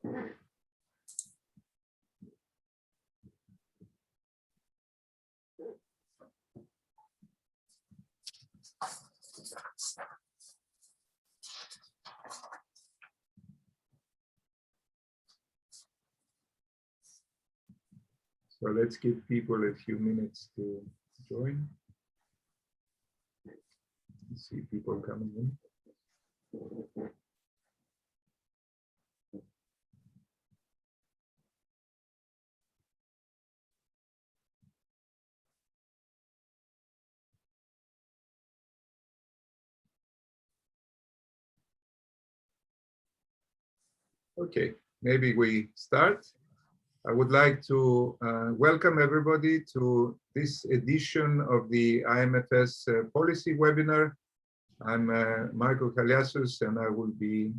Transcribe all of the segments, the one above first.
So let's give people a few minutes to join. See people coming in. Okay, maybe we start. I would like to welcome everybody to this edition of the IMFS policy webinar. I'm Michael Kaliasus, and I will be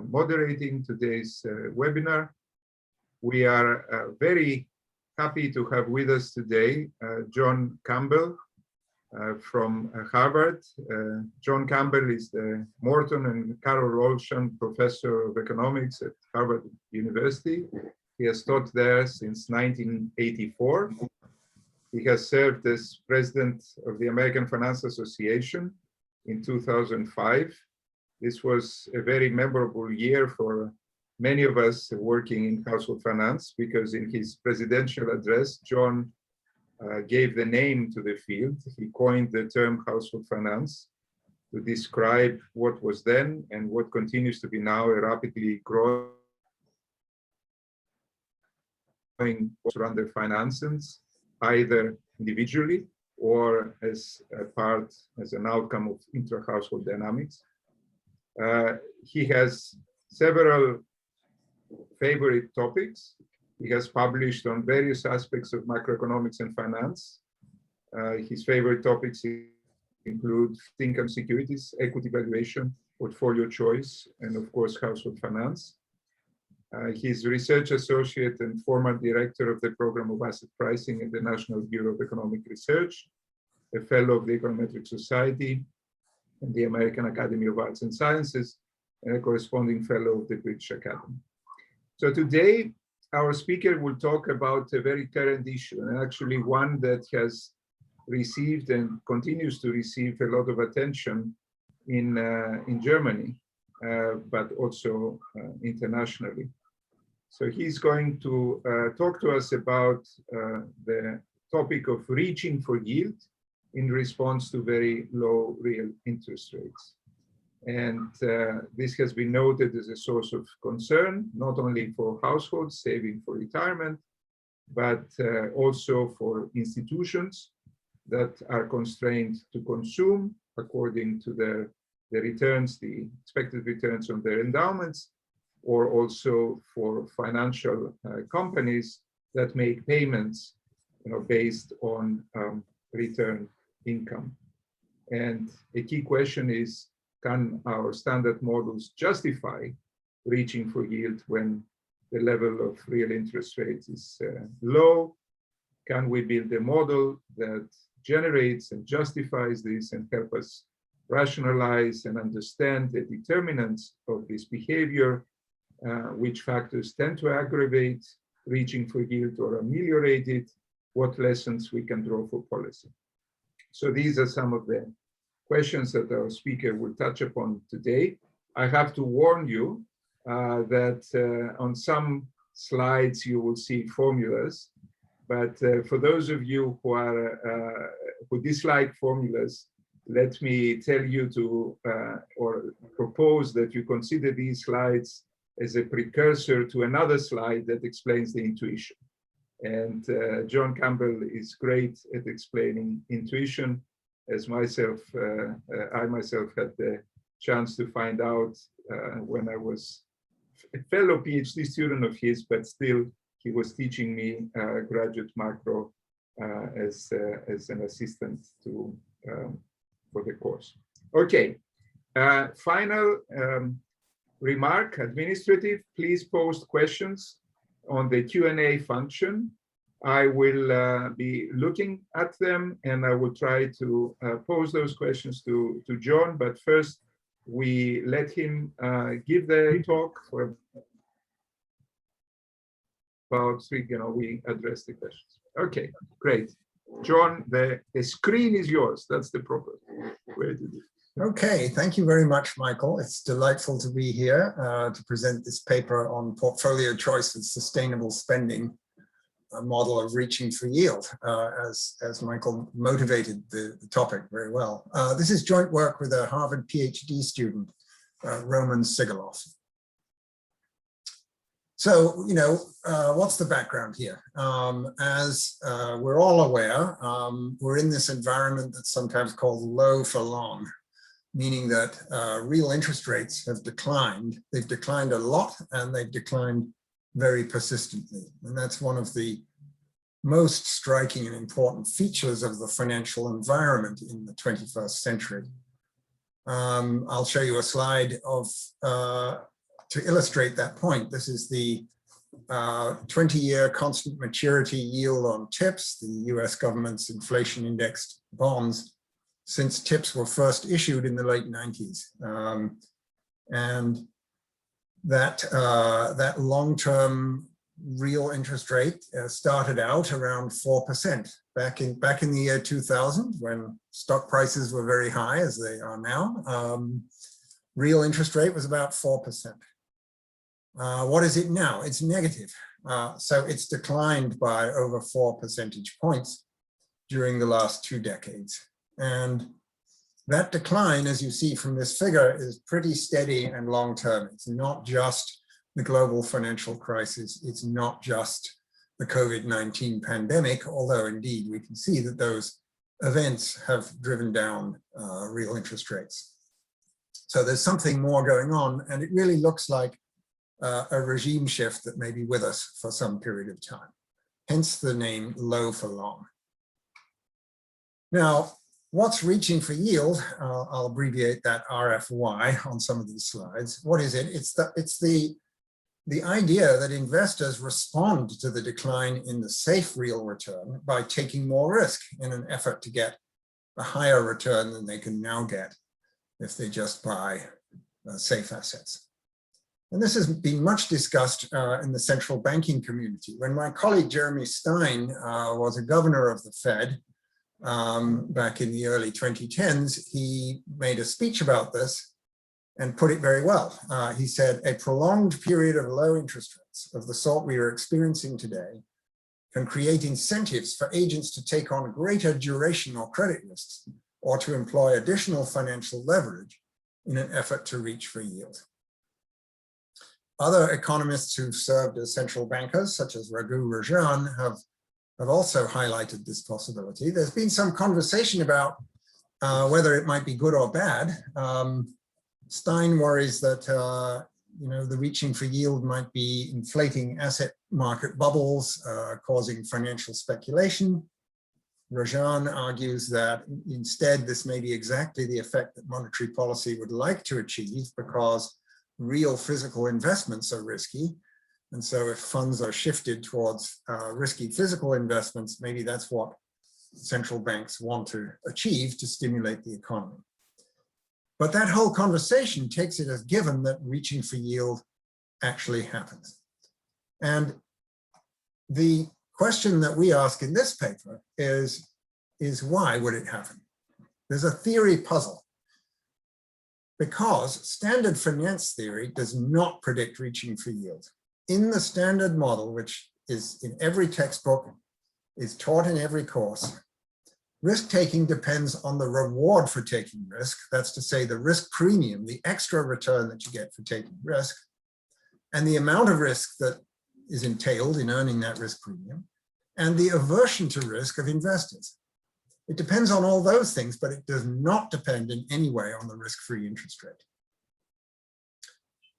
moderating today's webinar. We are very happy to have with us today John Campbell from Harvard. John Campbell is the Morton and Carole Olshan Professor of Economics at Harvard University. He has taught there since 1984. He has served as president of the American Finance Association in 2005. This was a very memorable year for many of us working in household finance, because in his presidential address, John gave the name to the field. He coined the term household finance to describe what was then and what continues to be now a rapidly growing under finances, either individually or as a part, as an outcome of intra-household dynamics. He has several favorite topics. He has published on various aspects of macroeconomics and finance. His favorite topics include fixed income securities, equity valuation, portfolio choice, and of course, household finance. He's research associate and former director of the program of asset pricing at the National Bureau of Economic Research, a fellow of the Econometric Society and the American Academy of Arts and Sciences, and a corresponding fellow of the British Academy. So today, our speaker will talk about a very current issue, and actually one that has received and continues to receive a lot of attention in Germany, but also internationally. So he's going to talk to us about the topic of reaching for yield in response to very low real interest rates. And this has been noted as a source of concern, not only for households saving for retirement, but also for institutions that are constrained to consume according to the returns, the expected returns on their endowments, or also for financial companies that make payments, based on return income. And a key question is, can our standard models justify reaching for yield when the level of real interest rates is low? Can we build a model that generates and justifies this and help us rationalize and understand the determinants of this behavior, which factors tend to aggravate reaching for yield or ameliorate it, what lessons we can draw for policy? So these are some of the questions that our speaker will touch upon today. I have to warn you that on some slides you will see formulas, but for those of you who dislike formulas, let me tell you to or propose that you consider these slides as a precursor to another slide that explains the intuition. And John Campbell is great at explaining intuition, as I myself had the chance to find out when I was a fellow PhD student of his, but still he was teaching me graduate macro as an assistant for the course. Okay, final remark, administrative, please post questions on the Q&A function. I will be looking at them and I will try to pose those questions to John, but first we let him give the talk for about we address the questions. Okay, great. John, the screen is yours. That's the proper way to do it. Okay, thank you very much, Michael. It's delightful to be here to present this paper on portfolio choice with sustainable spending, a model of reaching for yield, as Michael motivated the topic very well. This is joint work with a Harvard PhD student, Roman Sigaloff. So, what's the background here? As we're all aware, we're in this environment that's sometimes called low for long, meaning that real interest rates have declined. They've declined a lot, and they've declined very persistently. And that's one of the most striking and important features of the financial environment in the 21st century. I'll show you a slide to illustrate that point. This is the 20-year constant maturity yield on TIPS, the US government's inflation indexed bonds, since TIPS were first issued in the late 90s. And that long-term real interest rate started out around 4% back in the year 2000, when stock prices were very high, as they are now. Real interest rate was about 4%. What is it now? It's negative. So it's declined by over 4 percentage points during the last 2 decades. And that decline, as you see from this figure, is pretty steady and long-term. It's not just the global financial crisis. It's not just the COVID-19 pandemic, although indeed we can see that those events have driven down real interest rates. So there's something more going on, and it really looks like a regime shift that may be with us for some period of time. Hence the name low for long. Now, what's reaching for yield? I'll abbreviate that RFY on some of these slides. What is it? It's the idea that investors respond to the decline in the safe real return by taking more risk in an effort to get a higher return than they can now get if they just buy safe assets. And this has been much discussed in the central banking community. When my colleague Jeremy Stein was a governor of the Fed back in the early 2010s, he made a speech about this and put it very well. He said, a prolonged period of low interest rates of the sort we are experiencing today can create incentives for agents to take on greater duration or credit risks, or to employ additional financial leverage in an effort to reach for yield. Other economists who've served as central bankers, such as Raghu Rajan, have also highlighted this possibility. There's been some conversation about whether it might be good or bad. Stein worries that the reaching for yield might be inflating asset market bubbles, causing financial speculation. Rajan argues that instead this may be exactly the effect that monetary policy would like to achieve, because real physical investments are risky. And so if funds are shifted towards risky physical investments, maybe that's what central banks want to achieve to stimulate the economy. But that whole conversation takes it as given that reaching for yield actually happens. And the question that we ask in this paper is why would it happen? There's a theory puzzle, because standard finance theory does not predict reaching for yield. In the standard model, which is in every textbook, is taught in every course, risk-taking depends on the reward for taking risk. That's to say the risk premium, the extra return that you get for taking risk, and the amount of risk that is entailed in earning that risk premium, and the aversion to risk of investors. It depends on all those things, but it does not depend in any way on the risk-free interest rate.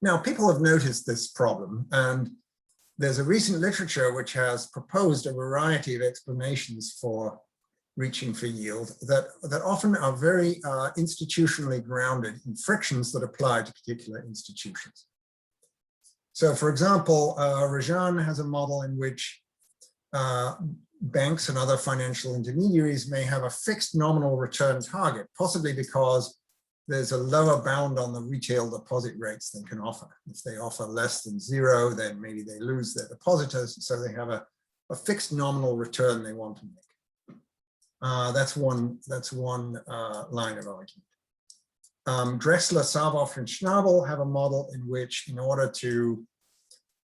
Now, people have noticed this problem, and there's a recent literature which has proposed a variety of explanations for reaching for yield that often are very institutionally grounded in frictions that apply to particular institutions. So, for example, Rajan has a model in which banks and other financial intermediaries may have a fixed nominal return target, possibly because there's a lower bound on the retail deposit rates they can offer. If they offer less than 0, then maybe they lose their depositors. So they have a fixed nominal return they want to make. That's one line of argument. Dressler, Sarboff, and Schnabel have a model in which, in order to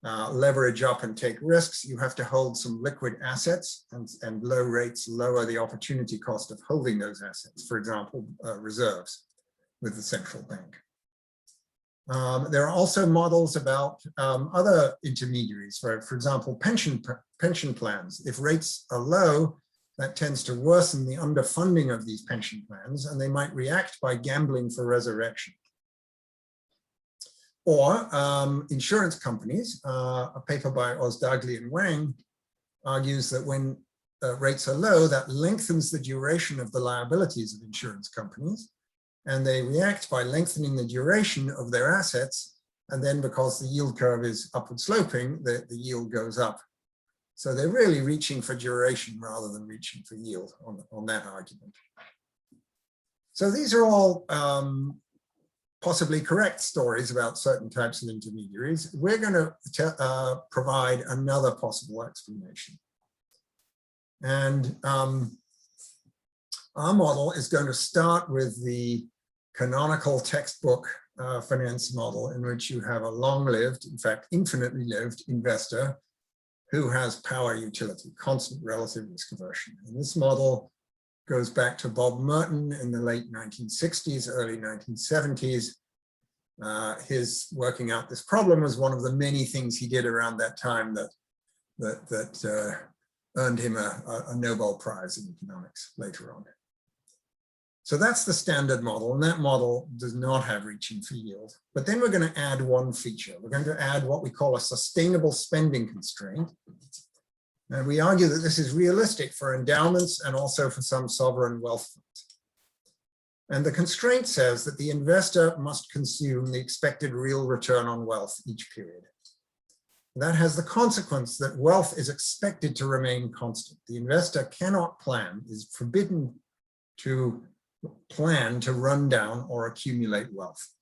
leverage up and take risks, you have to hold some liquid assets, and low rates lower the opportunity cost of holding those assets, for example, reserves with the central bank. There are also models about other intermediaries, for example, pension plans. If rates are low, that tends to worsen the underfunding of these pension plans, and they might react by gambling for resurrection. Or insurance companies. A paper by Ozdagli and Wang argues that when rates are low, that lengthens the duration of the liabilities of insurance companies, and they react by lengthening the duration of their assets, and then because the yield curve is upward sloping, the yield goes up. So they're really reaching for duration rather than reaching for yield on that argument. So these are all possibly correct stories about certain types of intermediaries. We're going to provide another possible explanation. And our model is going to start with the canonical textbook finance model, in which you have a long-lived, in fact, infinitely lived investor who has power utility, constant relative risk aversion. And this model goes back to Bob Morton in the late 1960s, early 1970s. His working out this problem was one of the many things he did around that time that earned him a Nobel Prize in economics later on. So that's the standard model, and that model does not have reaching for yield. But then we're going to add one feature. We're going to add what we call a sustainable spending constraint. And we argue that this is realistic for endowments and also for some sovereign wealth funds. And the constraint says that the investor must consume the expected real return on wealth each period. That has the consequence that wealth is expected to remain constant. The investor cannot plan, is forbidden to plan to run down or accumulate wealth.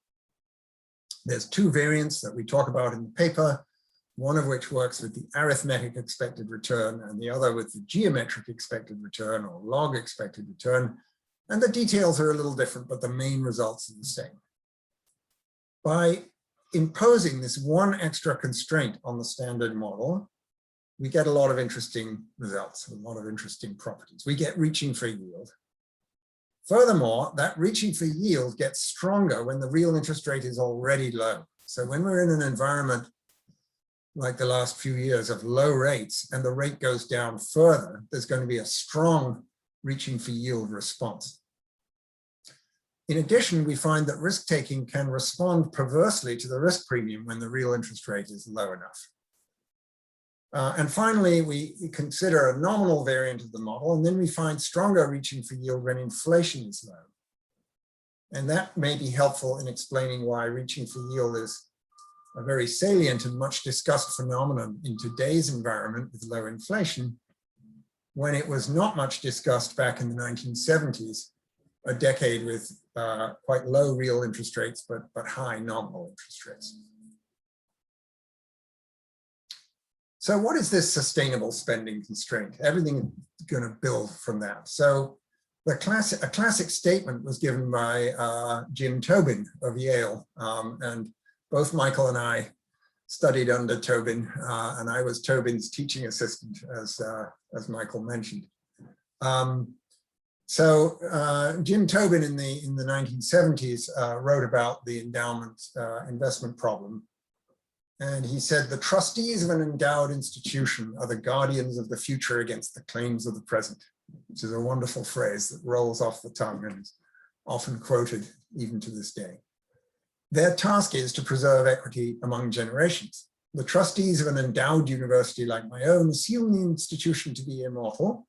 There's two variants that we talk about in the paper, one of which works with the arithmetic expected return and the other with the geometric expected return or log expected return. And the details are a little different, but the main results are the same. By imposing this one extra constraint on the standard model, we get a lot of interesting results, a lot of interesting properties. We get reaching for yield. Furthermore, that reaching for yield gets stronger when the real interest rate is already low. So when we're in an environment like the last few years of low rates and the rate goes down further, there's going to be a strong reaching for yield response. In addition, we find that risk-taking can respond perversely to the risk premium when the real interest rate is low enough. And finally, we consider a nominal variant of the model, and then we find stronger reaching for yield when inflation is low. And that may be helpful in explaining why reaching for yield is a very salient and much discussed phenomenon in today's environment with low inflation, when it was not much discussed back in the 1970s, a decade with quite low real interest rates, but high nominal interest rates. So what is this sustainable spending constraint? Everything is going to build from that. So a classic statement was given by Jim Tobin of Yale, and both Michael and I studied under Tobin, and I was Tobin's teaching assistant, as Michael mentioned. Jim Tobin in the 1970s wrote about the endowment investment problem. And he said, the trustees of an endowed institution are the guardians of the future against the claims of the present, which is a wonderful phrase that rolls off the tongue and is often quoted even to this day. Their task is to preserve equity among generations. The trustees of an endowed university like my own assume the institution to be immortal.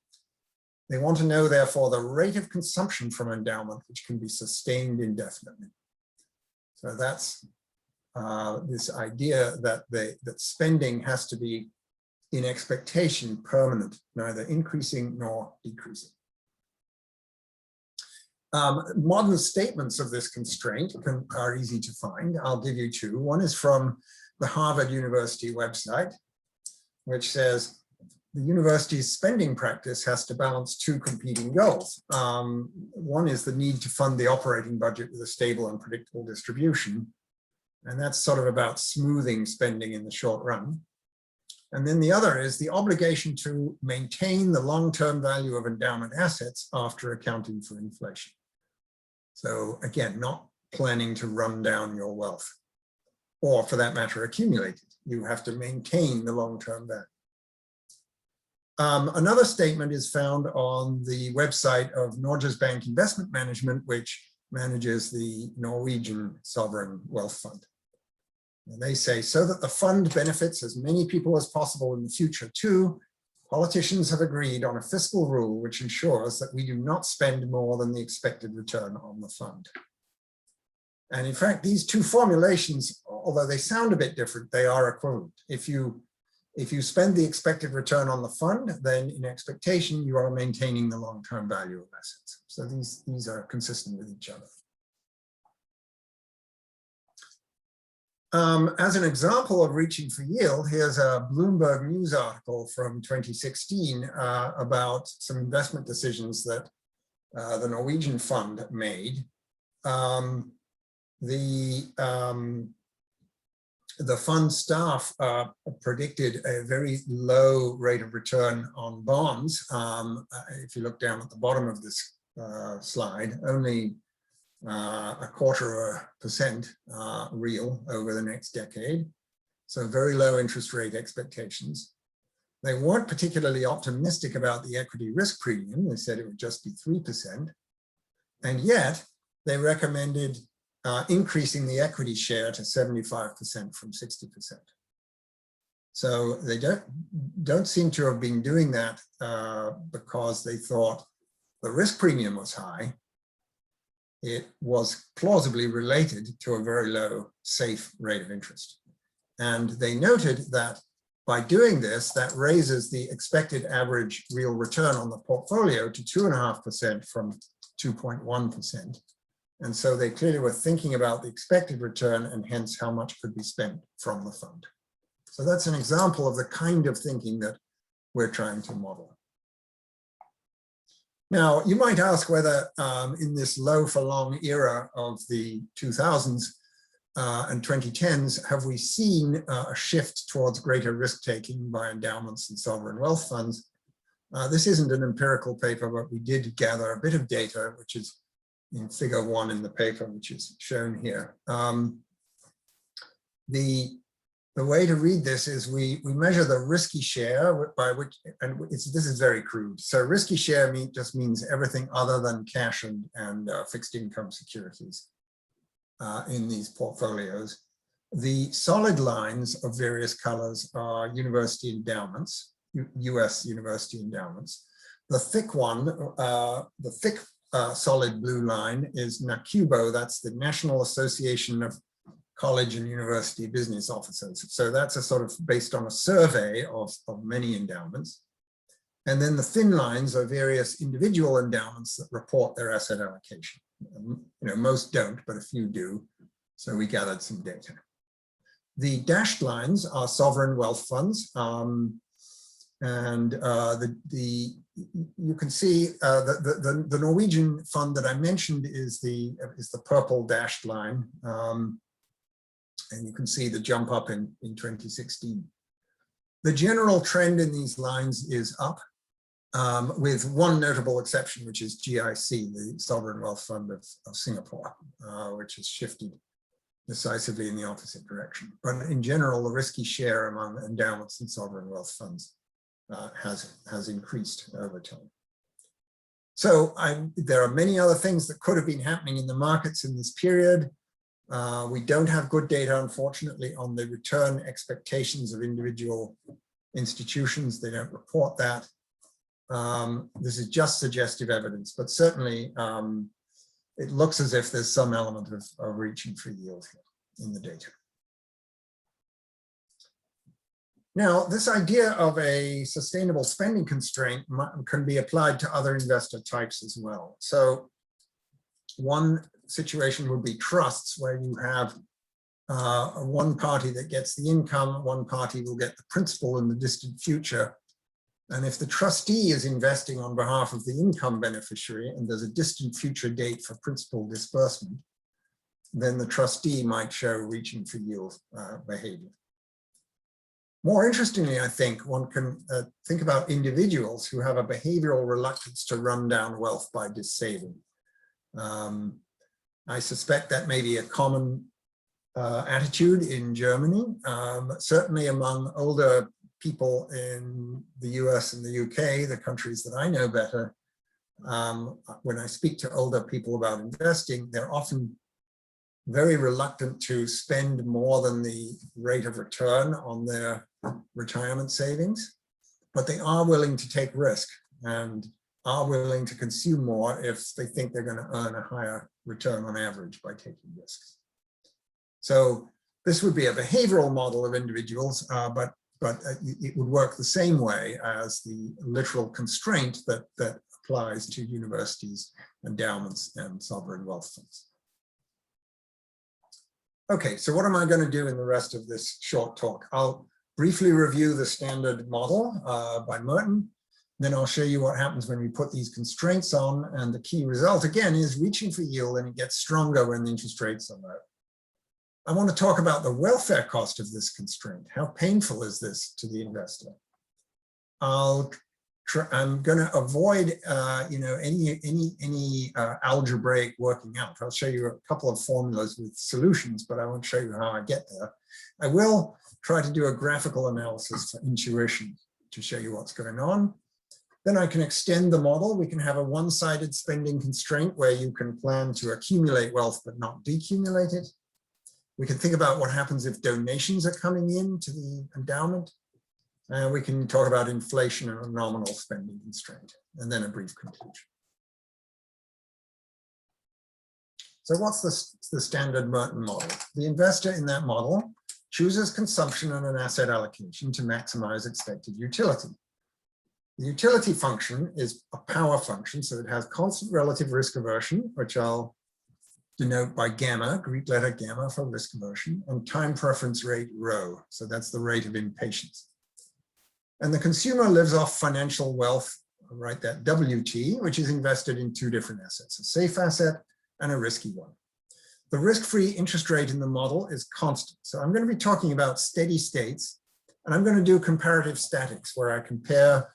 They want to know, therefore, the rate of consumption from endowment, which can be sustained indefinitely. So that's this idea that spending has to be in expectation permanent, neither increasing nor decreasing. Modern statements of this constraint are easy to find. I'll give you two. One is from the Harvard University website, which says the university's spending practice has to balance two competing goals. One is the need to fund the operating budget with a stable and predictable distribution. And that's sort of about smoothing spending in the short run. And then the other is the obligation to maintain the long-term value of endowment assets after accounting for inflation. So again, not planning to run down your wealth, or for that matter, accumulate it. You have to maintain the long-term value. Another statement is found on the website of Norges Bank Investment Management, which manages the Norwegian Sovereign Wealth Fund. And they say, so that the fund benefits as many people as possible in the future too, politicians have agreed on a fiscal rule which ensures that we do not spend more than the expected return on the fund. And in fact, these two formulations, although they sound a bit different, they are equivalent. If you spend the expected return on the fund, then in expectation, you are maintaining the long-term value of assets. So these are consistent with each other. As an example of reaching for yield, here's a Bloomberg News article from 2016 about some investment decisions that the Norwegian fund made. The fund staff predicted a very low rate of return on bonds. If you look down at the bottom of this slide, only 0.25% real over the next decade. So very low interest rate expectations. They weren't particularly optimistic about the equity risk premium. They said it would just be 3%. And yet they recommended increasing the equity share to 75% from 60%. So they don't seem to have been doing that because they thought the risk premium was high. It was plausibly related to a very low safe rate of interest. And they noted that by doing this, that raises the expected average real return on the portfolio to 2.5% from 2.1%. And so they clearly were thinking about the expected return and hence how much could be spent from the fund. So that's an example of the kind of thinking that we're trying to model. Now, you might ask whether in this low for long era of the 2000s and 2010s, have we seen a shift towards greater risk-taking by endowments and sovereign wealth funds? This isn't an empirical paper, but we did gather a bit of data, which is in figure 1 in the paper, which is shown here. The way to read this is we measure the risky share by which, and this is very crude. So risky share just means everything other than cash and fixed income securities in these portfolios. The solid lines of various colors are university endowments, US university endowments. The thick one, the thick solid blue line is NACUBO, that's the National Association of College and University Business Officers. So that's a sort of based on a survey of many endowments. And then the thin lines are various individual endowments that report their asset allocation. Most don't, but a few do. So we gathered some data. The dashed lines are sovereign wealth funds. You can see the Norwegian fund that I mentioned is the purple dashed line. And you can see the jump up in 2016. The general trend in these lines is up, with one notable exception, which is GIC, the Sovereign Wealth Fund of Singapore, which has shifted decisively in the opposite direction. But in general, the risky share among endowments and sovereign wealth funds has increased over time. So there are many other things that could have been happening in the markets in this period. We don't have good data, unfortunately, on the return expectations of individual institutions. They don't report that. This is just suggestive evidence, but certainly it looks as if there's some element of reaching for yield here in the data. Now, this idea of a sustainable spending constraint can be applied to other investor types as well. So One situation would be trusts, where you have one party that gets the income, one party will get the principal in the distant future. And if the trustee is investing on behalf of the income beneficiary and there's a distant future date for principal disbursement, then the trustee might show reaching for yield behavior. More interestingly, I think one can think about individuals who have a behavioral reluctance to run down wealth by dissaving. I suspect that may be a common attitude in Germany, certainly among older people in the US and the UK, the countries that I know better. When I speak to older people about investing, they're often very reluctant to spend more than the rate of return on their retirement savings, but they are willing to take risk and are willing to consume more if they think they're going to earn a higher return on average by taking risks. So this would be a behavioral model of individuals, but it would work the same way as the literal constraint that applies to universities, endowments, and sovereign wealth funds. Okay, so what am I going to do in the rest of this short talk? I'll briefly review the standard model by Morton. Then I'll show you what happens when we put these constraints on. And the key result, again, is reaching for yield, and it gets stronger when the interest rates are low. I want to talk about the welfare cost of this constraint. How painful is this to the investor? I'm going to avoid, any algebraic working out. I'll show you a couple of formulas with solutions, but I won't show you how I get there. I will try to do a graphical analysis for intuition to show you what's going on. Then I can extend the model. We can have a one-sided spending constraint where you can plan to accumulate wealth but not decumulate it. We can think about what happens if donations are coming in to the endowment. And we can talk about inflation and a nominal spending constraint, and then a brief conclusion. So what's the standard Morton model? The investor in that model chooses consumption and an asset allocation to maximize expected utility. The utility function is a power function, so it has constant relative risk aversion, which I'll denote by gamma, Greek letter gamma for risk aversion, and time preference rate rho, so that's the rate of impatience. And the consumer lives off financial wealth, I'll write that WT, which is invested in two different assets, a safe asset and a risky one. The risk-free interest rate in the model is constant. So I'm going to be talking about steady states, and I'm going to do comparative statics where I compare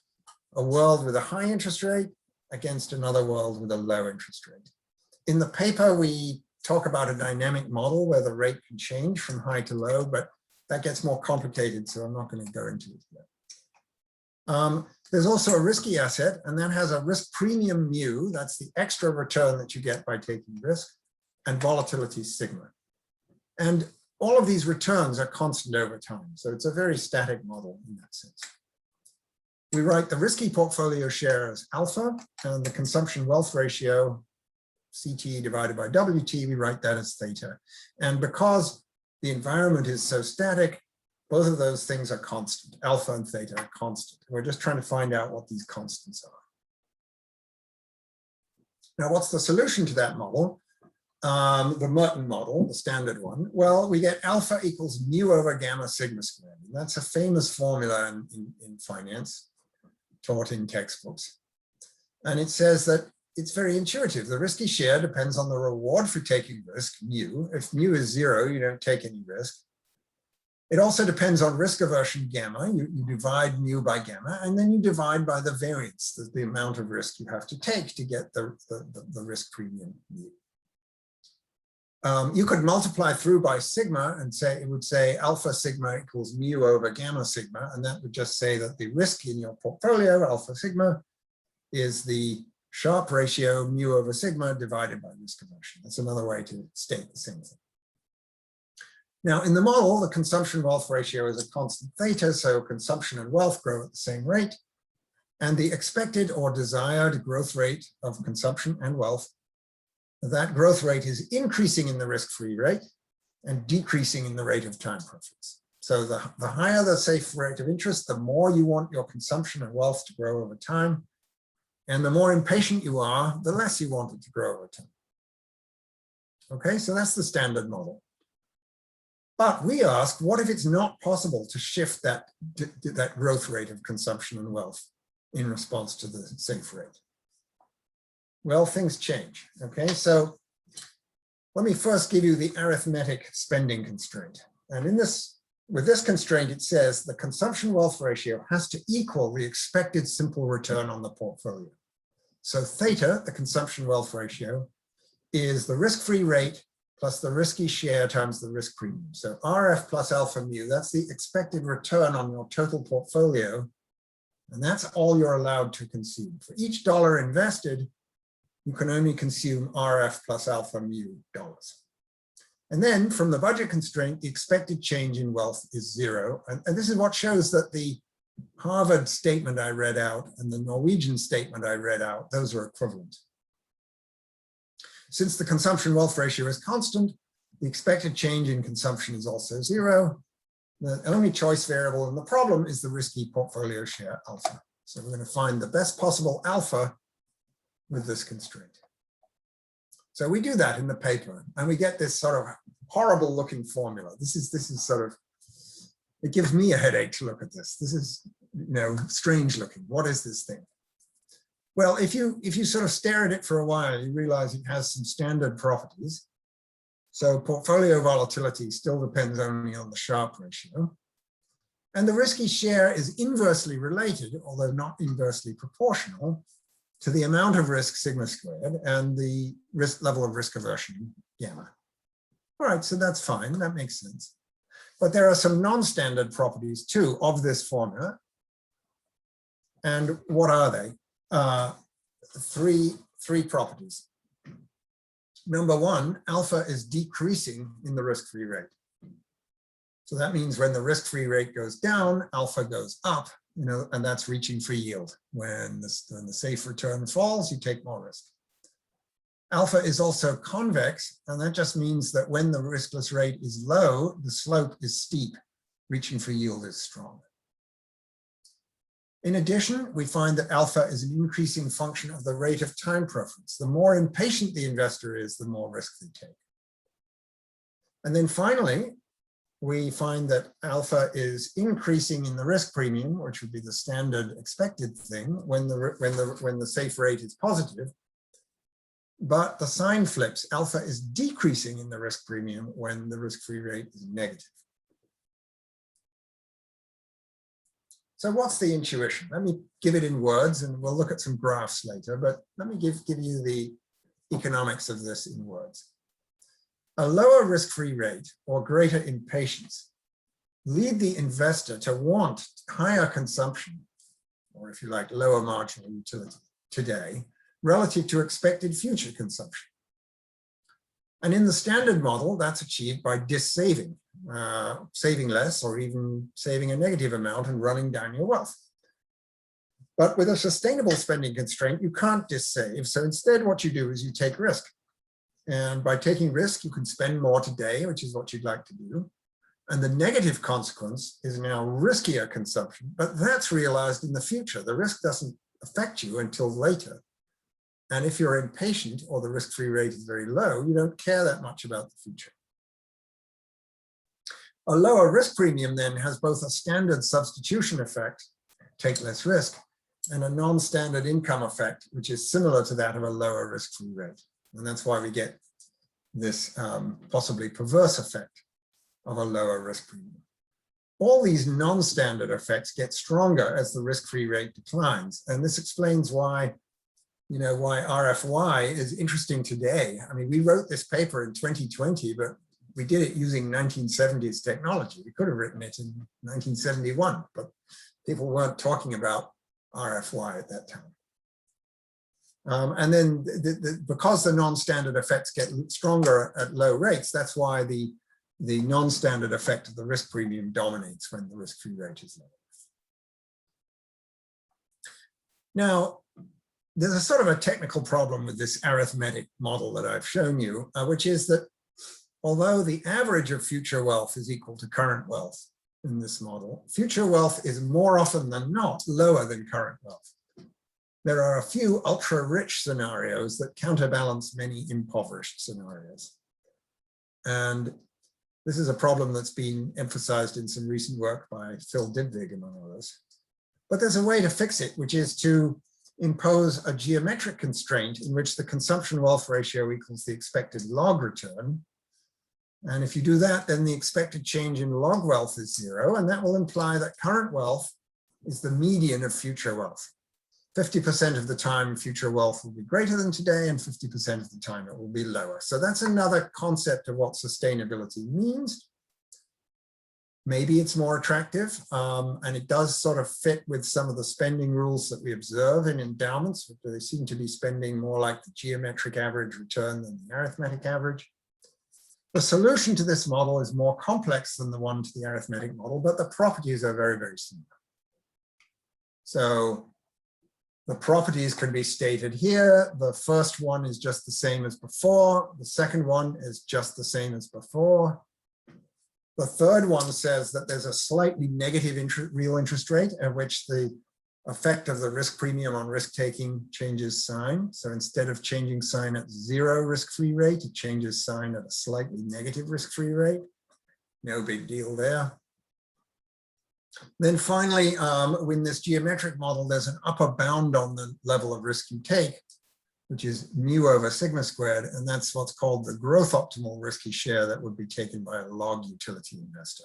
a world with a high interest rate against another world with a low interest rate. In the paper, we talk about a dynamic model where the rate can change from high to low, but that gets more complicated, so I'm not going to go into it yet. There's also a risky asset, and that has a risk premium mu, that's the extra return that you get by taking risk, and volatility sigma. And all of these returns are constant over time, so it's a very static model in that sense. We write the risky portfolio share as alpha, and the consumption wealth ratio, CT divided by WT, we write that as theta. And because the environment is so static, both of those things are constant. Alpha and theta are constant. We're just trying to find out what these constants are. Now, what's the solution to that model? The Morton model, the standard one. Well, we get alpha equals mu over gamma sigma squared. And that's a famous formula in finance, taught in textbooks. And it says that it's very intuitive. The risky share depends on the reward for taking risk, mu. If mu is 0, you don't take any risk. It also depends on risk aversion gamma. You divide mu by gamma, and then you divide by the variance, the amount of risk you have to take to get the risk premium mu. You could multiply through by sigma and say, it would say alpha sigma equals mu over gamma sigma, and that would just say that the risk in your portfolio, alpha sigma, is the Sharpe ratio mu over sigma divided by risk aversion. That's another way to state the same thing. Now, in the model, the consumption wealth ratio is a constant theta, so consumption and wealth grow at the same rate. And the expected or desired growth rate of consumption and wealth, that growth rate is increasing in the risk-free rate and decreasing in the rate of time preference. So the higher the safe rate of interest, the more you want your consumption and wealth to grow over time. And the more impatient you are, the less you want it to grow over time. Okay, so that's the standard model. But we ask, what if it's not possible to shift that growth rate of consumption and wealth in response to the safe rate? Well, things change. Okay, so let me first give you the arithmetic spending constraint. And with this constraint, it says the consumption wealth ratio has to equal the expected simple return on the portfolio. So theta, the consumption wealth ratio, is the risk-free rate plus the risky share times the risk premium. So RF plus alpha mu, that's the expected return on your total portfolio. And that's all you're allowed to consume. For each dollar invested, you can only consume RF plus alpha mu dollars. And then from the budget constraint, the expected change in wealth is 0. And this is what shows that the Harvard statement I read out and the Norwegian statement I read out, those are equivalent. Since the consumption wealth ratio is constant, the expected change in consumption is also 0. The only choice variable in the problem is the risky portfolio share alpha. So we're going to find the best possible alpha with this constraint. So we do that in the paper, and we get this sort of horrible looking formula. This is sort of, it gives me a headache to look at this. This is, strange looking. What is this thing? Well, if you sort of stare at it for a while, you realize it has some standard properties. So portfolio volatility still depends only on the Sharpe ratio. And the risky share is inversely related, although not inversely proportional, to the amount of risk sigma squared and the risk level of risk aversion gamma. All right, so that's fine, that makes sense. But there are some non-standard properties too of this formula. And what are they? Three properties. Number one, alpha is decreasing in the risk-free rate. So that means when the risk-free rate goes down, alpha goes up, and that's reaching free yield. When the safe return falls, you take more risk. Alpha is also convex, and that just means that when the riskless rate is low, the slope is steep, reaching free yield is strong. In addition, we find that alpha is an increasing function of the rate of time preference. The more impatient the investor is, the more risk they take. And then finally, we find that alpha is increasing in the risk premium, which would be the standard expected thing when the safe rate is positive. But the sign flips, alpha is decreasing in the risk premium when the risk-free rate is negative. So what's the intuition? Let me give it in words, and we'll look at some graphs later, but let me give you the economics of this in words. A lower risk-free rate or greater impatience lead the investor to want higher consumption, or if you like, lower marginal utility today, relative to expected future consumption. And in the standard model, that's achieved by dissaving, saving less or even saving a negative amount and running down your wealth. But with a sustainable spending constraint, you can't dissave. So instead, what you do is you take risk. And by taking risk, you can spend more today, which is what you'd like to do. And the negative consequence is now riskier consumption, but that's realized in the future. The risk doesn't affect you until later. And if you're impatient or the risk-free rate is very low, you don't care that much about the future. A lower risk premium then has both a standard substitution effect, take less risk, and a non-standard income effect, which is similar to that of a lower risk-free rate. And that's why we get this possibly perverse effect of a lower risk premium. All these non-standard effects get stronger as the risk-free rate declines. And this explains why why RFY is interesting today. I mean, we wrote this paper in 2020, but we did it using 1970s technology. We could have written it in 1971, but people weren't talking about RFY at that time. And then because the non-standard effects get stronger at low rates, that's why the non-standard effect of the risk premium dominates when the risk-free rate is low. Now, there's a sort of a technical problem with this arithmetic model that I've shown you, which is that although the average of future wealth is equal to current wealth in this model, future wealth is more often than not lower than current wealth. There are a few ultra-rich scenarios that counterbalance many impoverished scenarios. And this is a problem that's been emphasized in some recent work by Phil Dybvig, among others. But there's a way to fix it, which is to impose a geometric constraint in which the consumption wealth ratio equals the expected log return. And if you do that, then the expected change in log wealth is 0, and that will imply that current wealth is the median of future wealth. 50% of the time, future wealth will be greater than today, and 50% of the time it will be lower. So that's another concept of what sustainability means. Maybe it's more attractive, and it does sort of fit with some of the spending rules that we observe in endowments. They seem to be spending more like the geometric average return than the arithmetic average. The solution to this model is more complex than the one to the arithmetic model, but the properties are very, very similar. So the properties can be stated here. The first one is just the same as before. The second one is just the same as before. The third one says that there's a slightly negative real interest rate at which the effect of the risk premium on risk taking changes sign. So instead of changing sign at 0 risk-free rate, it changes sign at a slightly negative risk-free rate. No big deal there. Then finally, in this geometric model, there's an upper bound on the level of risk you take, which is mu over sigma squared, and that's what's called the growth optimal risky share that would be taken by a log utility investor.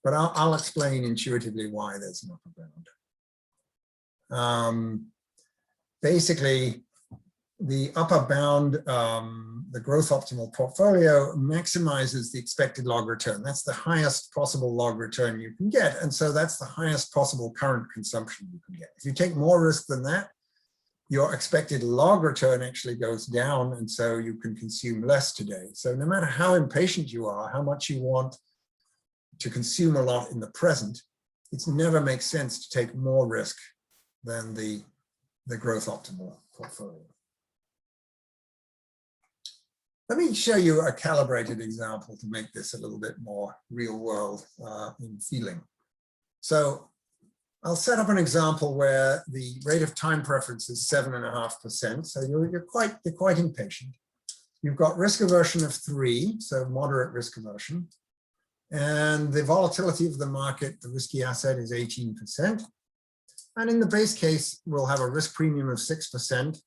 But I'll explain intuitively why there's an upper bound. Basically, the upper bound, the growth optimal portfolio maximizes the expected log return. That's the highest possible log return you can get. And so that's the highest possible current consumption you can get. If you take more risk than that, your expected log return actually goes down, and so you can consume less today. So no matter how impatient you are, how much you want to consume a lot in the present, it never makes sense to take more risk than the growth optimal portfolio. Let me show you a calibrated example to make this a little bit more real world in feeling. So I'll set up an example where the rate of time preference is 7.5%. So you're quite impatient. You've got risk aversion of 3, so moderate risk aversion. And the volatility of the market, the risky asset, is 18%. And in the base case, we'll have a risk premium of 6%.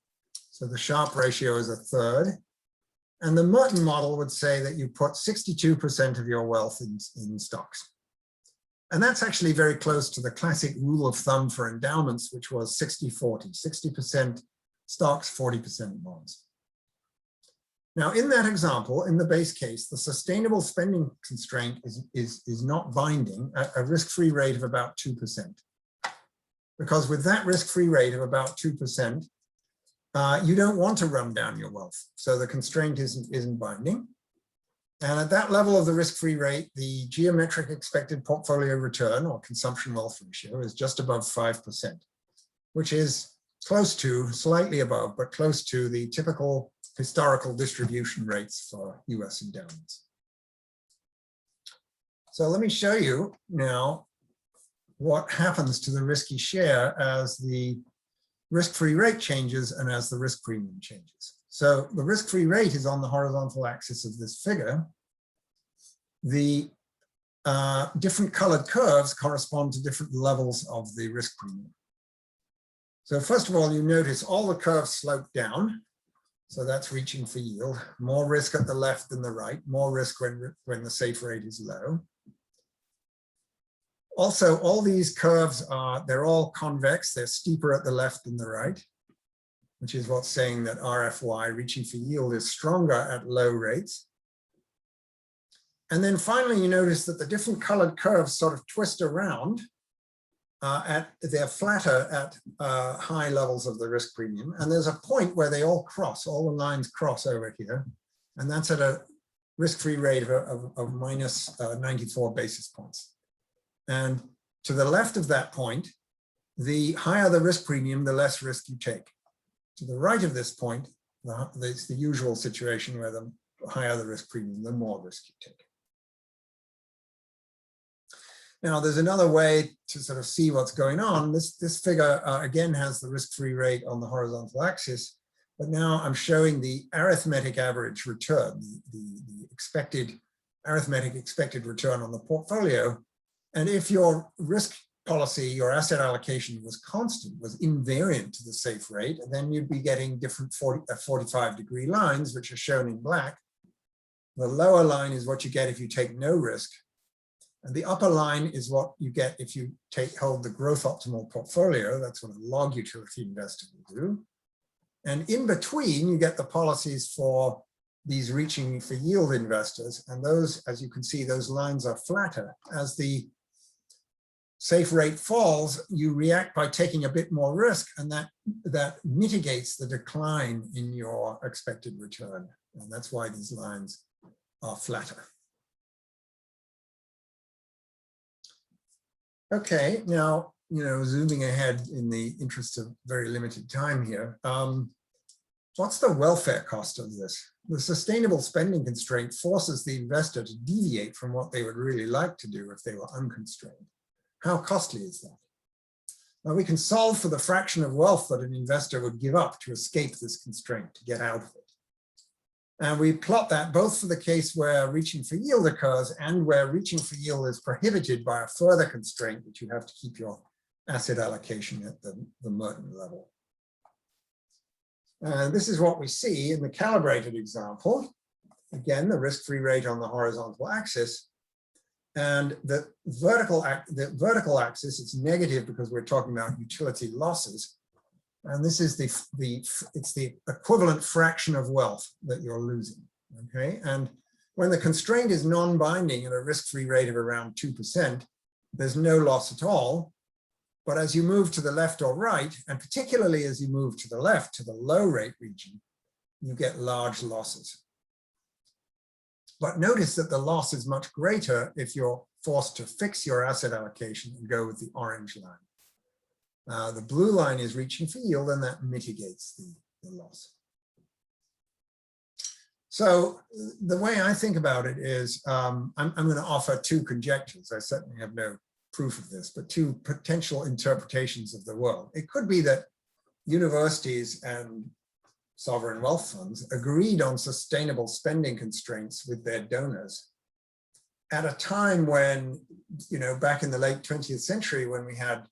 So the Sharpe ratio is 1/3. And the Morton model would say that you put 62% of your wealth in stocks. And that's actually very close to the classic rule of thumb for endowments, which was 60-40, 60% stocks, 40% bonds. Now, in that example, in the base case, the sustainable spending constraint is not binding at a risk-free rate of about 2%. Because with that risk-free rate of about 2%, you don't want to run down your wealth. So the constraint isn't binding. And at that level of the risk-free rate, the geometric expected portfolio return, or consumption wealth ratio, is just above 5%, which is close to, slightly above, but close to the typical historical distribution rates for US endowments. So let me show you now what happens to the risky share as the risk-free rate changes and as the risk premium changes. So the risk-free rate is on the horizontal axis of this figure. The different colored curves correspond to different levels of the risk premium. So first of all, you notice all the curves slope down. So that's reaching for yield. More risk at the left than the right, more risk when the safe rate is low. Also, all these curves they're all convex. They're steeper at the left than the right, which is what's saying that RFY, reaching for yield, is stronger at low rates. And then finally, you notice that the different colored curves sort of twist around. They're flatter at high levels of the risk premium. And there's a point where they all cross, all the lines cross over here. And that's at a risk-free rate of minus 94 basis points. And to the left of that point, the higher the risk premium, the less risk you take. To the right of this point, it's the usual situation where the higher the risk premium, the more risk you take. Now, there's another way to sort of see what's going on. This figure, again, has the risk-free rate on the horizontal axis. but now I'm showing the arithmetic average return, the expected arithmetic expected return on the portfolio. And if your risk policy, your asset allocation was constant, was invariant to the safe rate, then you'd be getting different 45-degree lines, which are shown in black. The lower line is what you get if you take no risk. And the upper line is what you get if you hold the growth optimal portfolio. That's what a log utility investor will do. And in between, you get the policies for these reaching for yield investors. And those, as you can see, those lines are flatter. As the safe rate falls, you react by taking a bit more risk, and that mitigates the decline in your expected return. And that's why these lines are flatter. Okay, now, zooming ahead in the interest of very limited time here, what's the welfare cost of this? The sustainable spending constraint forces the investor to deviate from what they would really like to do if they were unconstrained. How costly is that? Now, we can solve for the fraction of wealth that an investor would give up to escape this constraint, to get out of it. And we plot that both for the case where reaching for yield occurs and where reaching for yield is prohibited by a further constraint that you have to keep your asset allocation at the Morton level. And this is what we see in the calibrated example. Again, the risk-free rate on the horizontal axis. And the vertical axis, it's negative because we're talking about utility losses. And this is it's the equivalent fraction of wealth that you're losing, okay? And when the constraint is non-binding at a risk-free rate of around 2%, there's no loss at all. But as you move to the left or right, and particularly as you move to the left, to the low rate region, you get large losses. But notice that the loss is much greater if you're forced to fix your asset allocation and go with the orange line. The blue line is reaching for yield, and that mitigates the loss. So the way I think about it is, I'm going to offer two conjectures. I certainly have no proof of this, but two potential interpretations of the world. It could be that universities and sovereign wealth funds agreed on sustainable spending constraints with their donors at a time when, back in the late 20th century, when we had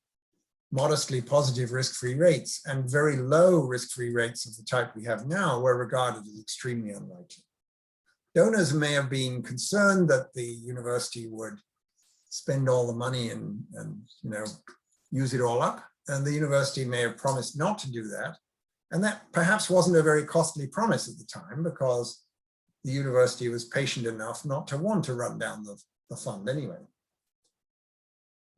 modestly positive risk-free rates and very low risk-free rates of the type we have now were regarded as extremely unlikely. Donors may have been concerned that the university would spend all the money and use it all up, and the university may have promised not to do that. And that perhaps wasn't a very costly promise at the time, because the university was patient enough not to want to run down the fund anyway.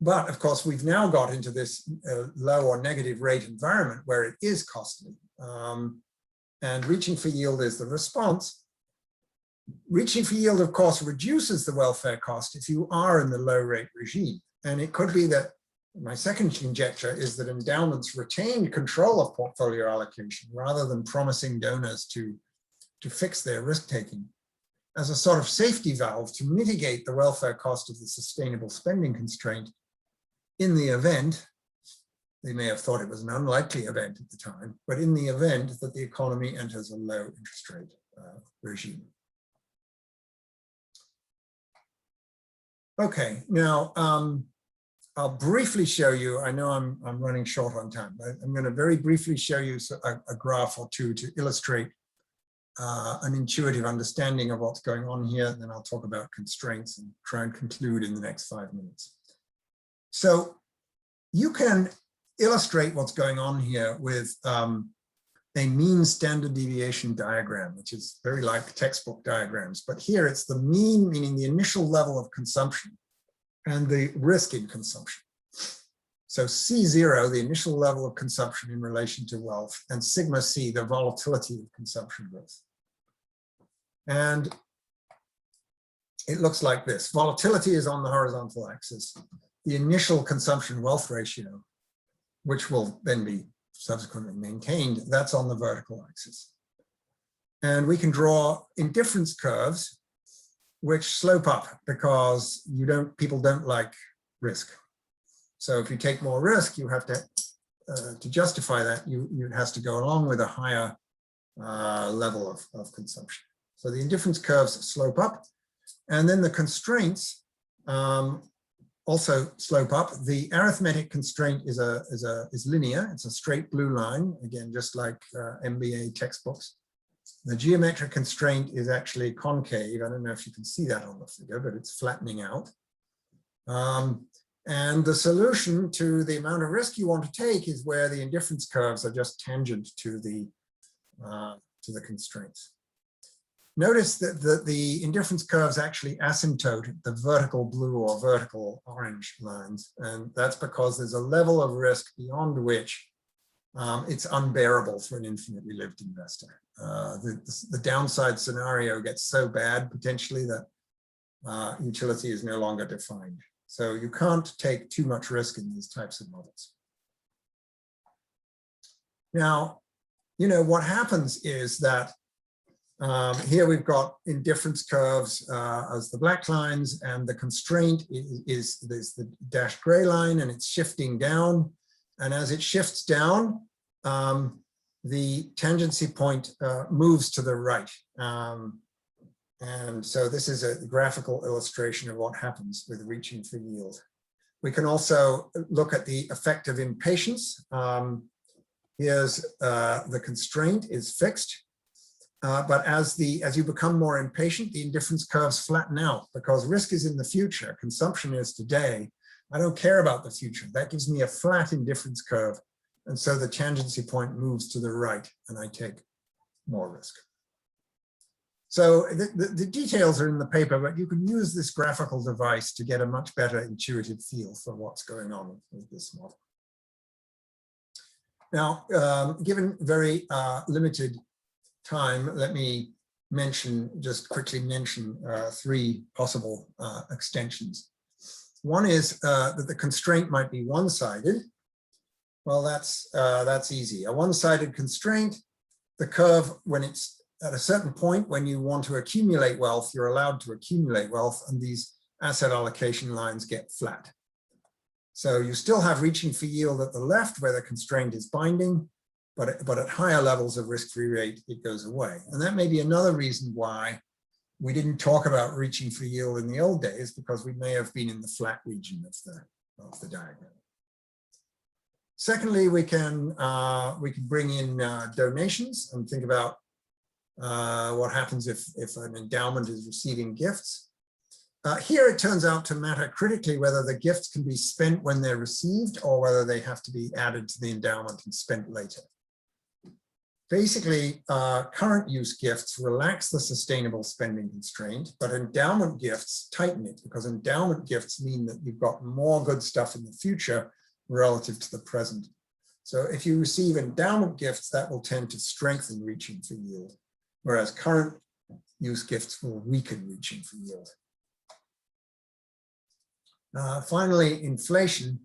But of course, we've now got into this low or negative rate environment where it is costly. And reaching for yield is the response. Reaching for yield, of course, reduces the welfare cost if you are in the low rate regime. And it could be that my second conjecture is that endowments retained control of portfolio allocation rather than promising donors to fix their risk taking as a sort of safety valve to mitigate the welfare cost of the sustainable spending constraint. In the event, they may have thought it was an unlikely event at the time, but in the event that the economy enters a low interest rate regime. Okay, now I'll briefly show you, I know I'm running short on time, but I'm going to very briefly show you a graph or two to illustrate an intuitive understanding of what's going on here. And then I'll talk about constraints and try and conclude in the next 5 minutes. So you can illustrate what's going on here with a mean standard deviation diagram, which is very like textbook diagrams. But here it's the mean, meaning the initial level of consumption, and the risk in consumption. So C0, the initial level of consumption in relation to wealth, and sigma C, the volatility of consumption growth. And it looks like this. Volatility is on the horizontal axis. The initial consumption wealth ratio, which will then be subsequently maintained, that's on the vertical axis. And we can draw indifference curves which slope up because people don't like risk. So if you take more risk, you have to justify that, it has to go along with a higher level of consumption. So the indifference curves slope up, and then the constraints also slope up. The arithmetic constraint is linear. It's a straight blue line, again, just like MBA textbooks. The geometric constraint is actually concave. I don't know if you can see that on the figure, but it's flattening out. And the solution to the amount of risk you want to take is where the indifference curves are just tangent to the constraints. Notice that the indifference curves actually asymptote at the vertical blue or vertical orange lines. And that's because there's a level of risk beyond which it's unbearable for an infinitely lived investor. The downside scenario gets so bad potentially that utility is no longer defined. So you can't take too much risk in these types of models. Now, you know, what happens is that here we've got indifference curves as the black lines, and the constraint is the dashed gray line, and it's shifting down. And as it shifts down, the tangency point moves to the right. And so this is a graphical illustration of what happens with reaching for yield. We can also look at the effect of impatience. Here's the constraint is fixed. But as you become more impatient, the indifference curves flatten out because risk is in the future, consumption is today. I don't care about the future. That gives me a flat indifference curve. And so the tangency point moves to the right and I take more risk. So the details are in the paper, but you can use this graphical device to get a much better intuitive feel for what's going on with this model. Now, given very limited time, let me just quickly mention three possible extensions. One is that the constraint might be one-sided. Well, that's easy. A one-sided constraint, the curve, when it's at a certain point, when you want to accumulate wealth, you're allowed to accumulate wealth, and these asset allocation lines get flat. So you still have reaching for yield at the left where the constraint is binding, but at higher levels of risk-free rate, it goes away. And that may be another reason why we didn't talk about reaching for yield in the old days, because we may have been in the flat region of the diagram. Secondly, we can bring in donations and think about what happens if an endowment is receiving gifts. Here it turns out to matter critically whether the gifts can be spent when they're received or whether they have to be added to the endowment and spent later. Basically, current use gifts relax the sustainable spending constraint, but endowment gifts tighten it, because endowment gifts mean that you've got more good stuff in the future relative to the present. So if you receive endowment gifts, that will tend to strengthen reaching for yield, whereas current use gifts will weaken reaching for yield. Finally, inflation.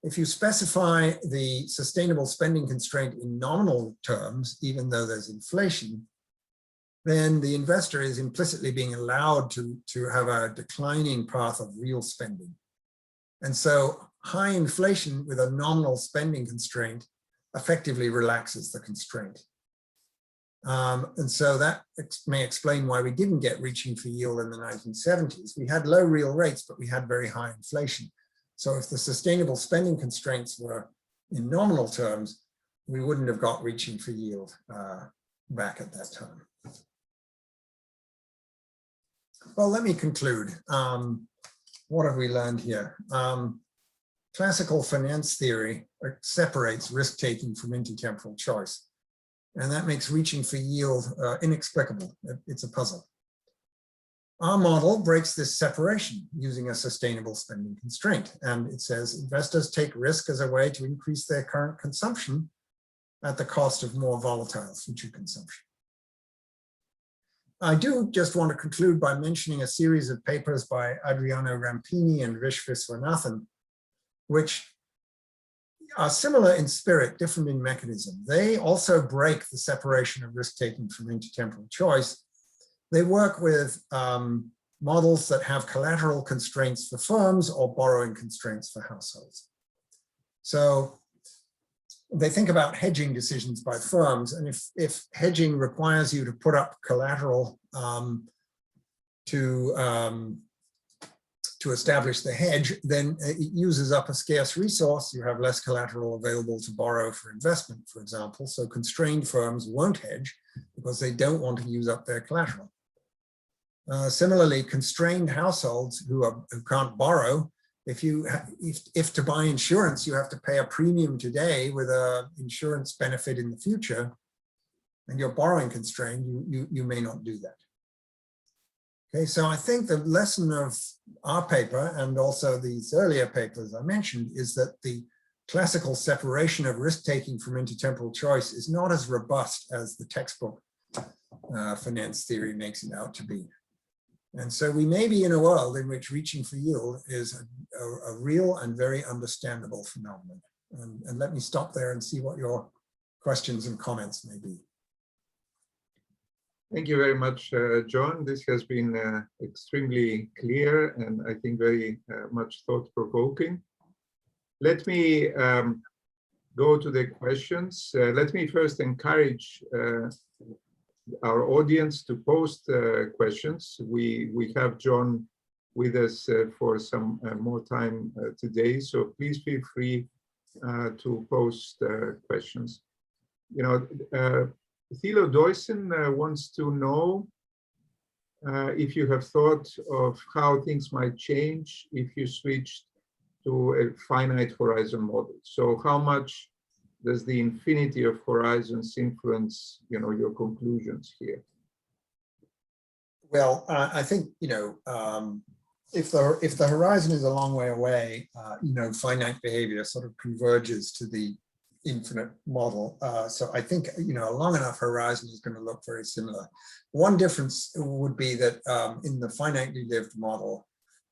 If you specify the sustainable spending constraint in nominal terms, even though there's inflation, then the investor is implicitly being allowed to have a declining path of real spending. And so high inflation with a nominal spending constraint effectively relaxes the constraint. And so that may explain why we didn't get reaching for yield in the 1970s. We had low real rates, but we had very high inflation. So if the sustainable spending constraints were in nominal terms, we wouldn't have got reaching for yield back at that time. Well, let me conclude. What have we learned here? Classical finance theory separates risk-taking from intertemporal choice. And that makes reaching for yield inexplicable. It's a puzzle. Our model breaks this separation using a sustainable spending constraint. And it says investors take risk as a way to increase their current consumption at the cost of more volatile future consumption. I do just want to conclude by mentioning a series of papers by Adriano Rampini and Vish Viswanathan, which are similar in spirit, different in mechanism. They also break the separation of risk-taking from intertemporal choice. They work with models that have collateral constraints for firms or borrowing constraints for households. So they think about hedging decisions by firms. And if hedging requires you to put up collateral to establish the hedge, then it uses up a scarce resource. You have less collateral available to borrow for investment, for example. So constrained firms won't hedge because they don't want to use up their collateral. Similarly, constrained households who can't borrow, if to buy insurance, you have to pay a premium today with an insurance benefit in the future, and you're borrowing constrained, you may not do that. Okay, so I think the lesson of our paper and also these earlier papers I mentioned is that the classical separation of risk-taking from intertemporal choice is not as robust as the textbook finance theory makes it out to be. And so we may be in a world in which reaching for yield is a real and very understandable phenomenon. And let me stop there and see what your questions and comments may be. Thank you very much, John. This has been extremely clear and I think very much thought-provoking. Let me go to the questions. Let me first encourage our audience to post questions. We have John with us for some more time today, so please feel free to post questions. You know, Thilo Duysen wants to know if you have thought of how things might change if you switched to a finite horizon model. So how much does the infinity of horizons influence, you know, your conclusions here? Well, I think, you know, if the horizon is a long way away, you know, finite behavior sort of converges to the infinite model. So I think, you know, a long enough horizon is going to look very similar. One difference would be that in the finitely lived model,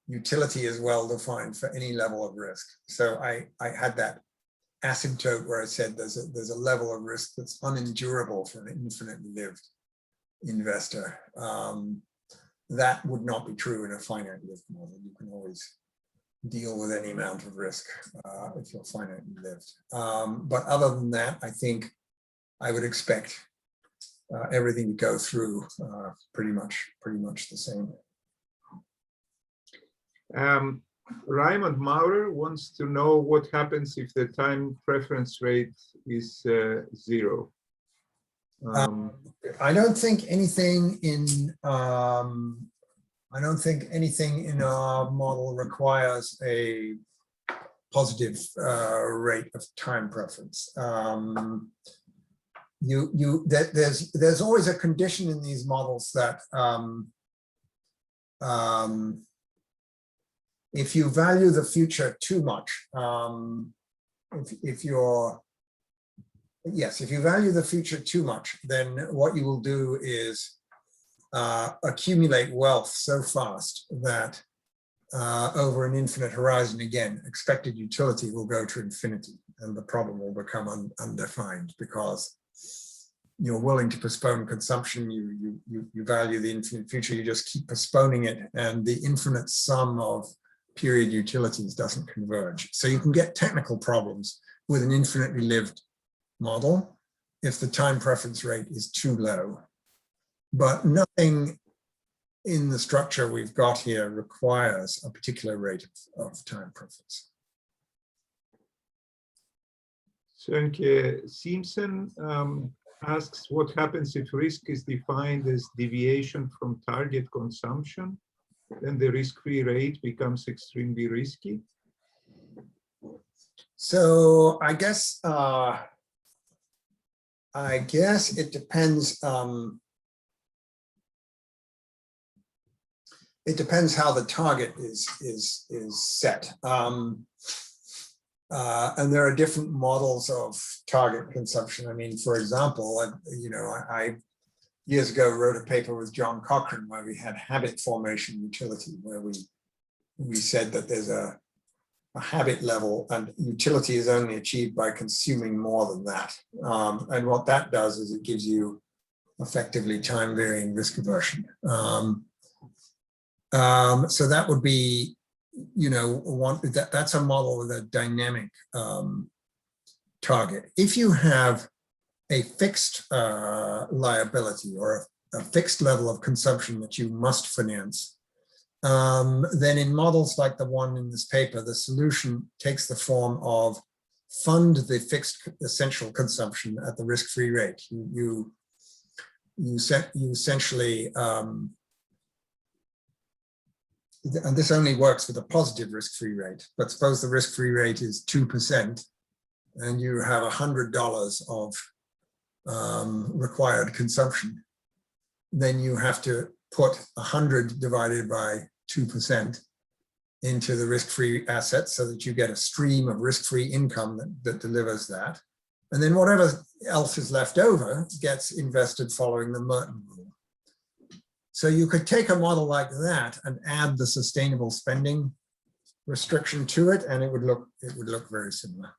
utility is well defined for any level of risk. So I had that asymptote where I said there's a level of risk that's unendurable for an infinitely lived investor. That would not be true in a finitely lived model. You can always deal with any amount of risk if you're finitely lived. But other than that, I think I would expect everything to go through pretty much the same. Raymond Maurer wants to know what happens if the time preference rate is 0. I don't think anything in our model requires a positive rate of time preference. There's always a condition in these models that if you value the future too much, if you value the future too much, then what you will do is accumulate wealth so fast that over an infinite horizon, again, expected utility will go to infinity and the problem will become undefined because you're willing to postpone consumption, you value the infinite future, you just keep postponing it, and the infinite sum of period utilities doesn't converge. So you can get technical problems with an infinitely lived model if the time preference rate is too low. But nothing in the structure we've got here requires a particular rate of time preference. Sönke Simpson asks what happens if risk is defined as deviation from target consumption, then the risk-free rate becomes extremely risky. So I guess it depends. It depends how the target is set. And there are different models of target consumption. I mean, for example, I years ago wrote a paper with John Cochrane where we had habit formation utility, where we said that there's a habit level and utility is only achieved by consuming more than that. And what that does is it gives you effectively time varying risk aversion. So that would be, that's a model with a dynamic target. If you have a fixed liability or a fixed level of consumption that you must finance, then in models like the one in this paper, the solution takes the form of fund the fixed essential consumption at the risk-free rate. You essentially, and this only works with a positive risk-free rate, but suppose the risk-free rate is 2% and you have $100 of required consumption, then you have to put 100 divided by 2% into the risk-free asset so that you get a stream of risk-free income that delivers that. And then whatever else is left over gets invested following the Morton rule. So you could take a model like that and add the sustainable spending restriction to it, and it would look very similar.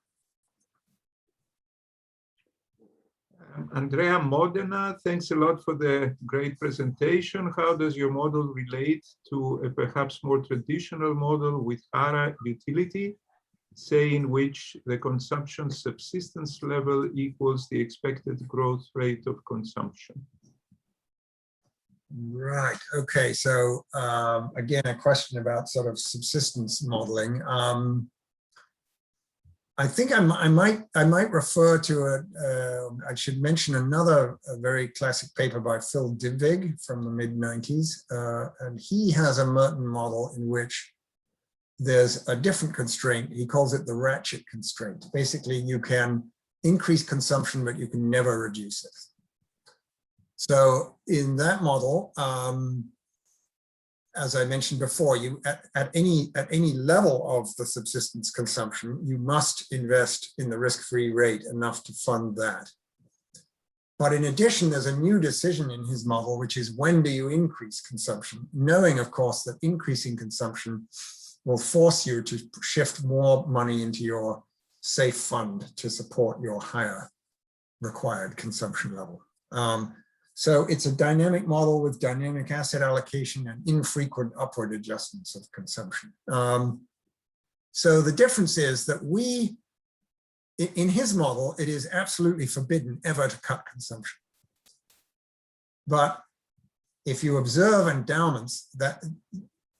Andrea Modena, thanks a lot for the great presentation. How does your model relate to a perhaps more traditional model with ARA utility, say in which the consumption subsistence level equals the expected growth rate of consumption? Right, okay, so again, a question about sort of subsistence modeling. I think I might refer to I should mention another very classic paper by Phil Dybvig from the mid-90s, and he has a Morton model in which there's a different constraint. He calls it the ratchet constraint. Basically, you can increase consumption, but you can never reduce it. So in that model, as I mentioned before, you at any level of the subsistence consumption, you must invest in the risk-free rate enough to fund that. But in addition, there's a new decision in his model, which is when do you increase consumption, knowing, of course, that increasing consumption will force you to shift more money into your safe fund to support your higher required consumption level. So it's a dynamic model with dynamic asset allocation and infrequent upward adjustments of consumption. So the difference is that in his model, it is absolutely forbidden ever to cut consumption. But if you observe endowments, that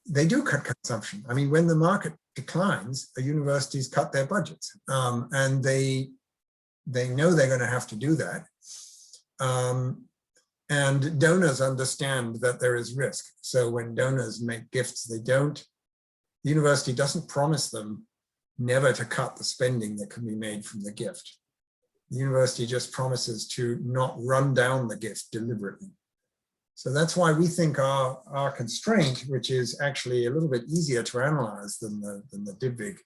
they do cut consumption. I mean, when the market declines, the universities cut their budgets, and they know they're going to have to do that. And donors understand that there is risk. So when donors make gifts, the university doesn't promise them never to cut the spending that can be made from the gift. The university just promises to not run down the gift deliberately. So that's why we think our constraint, which is actually a little bit easier to analyze than the Dybvig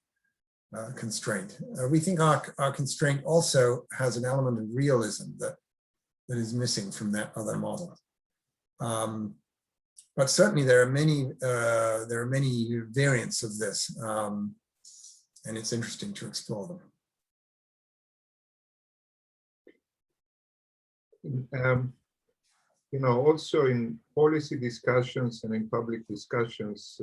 constraint, we think our constraint also has an element of realism that is missing from that other model. But certainly there are many variants of this, and it's interesting to explore them. You know, also in policy discussions and in public discussions,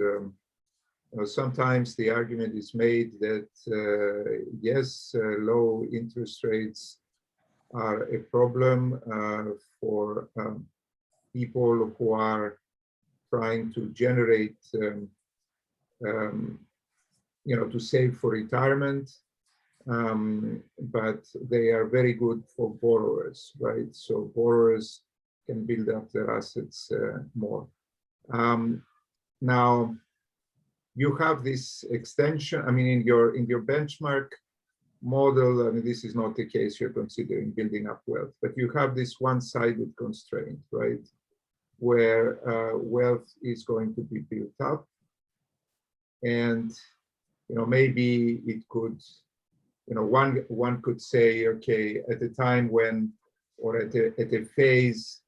sometimes the argument is made that yes, low interest rates are a problem for people who are trying to generate, you know, to save for retirement, but they are very good for borrowers, right? So borrowers can build up their assets more. Now, you have this extension. I mean, in your benchmark model, I mean, this is not the case you're considering building up wealth, but you have this one-sided constraint, right? Where wealth is going to be built up. And, you know, maybe it could, you know, one could say, okay, at a time when, or at a phase,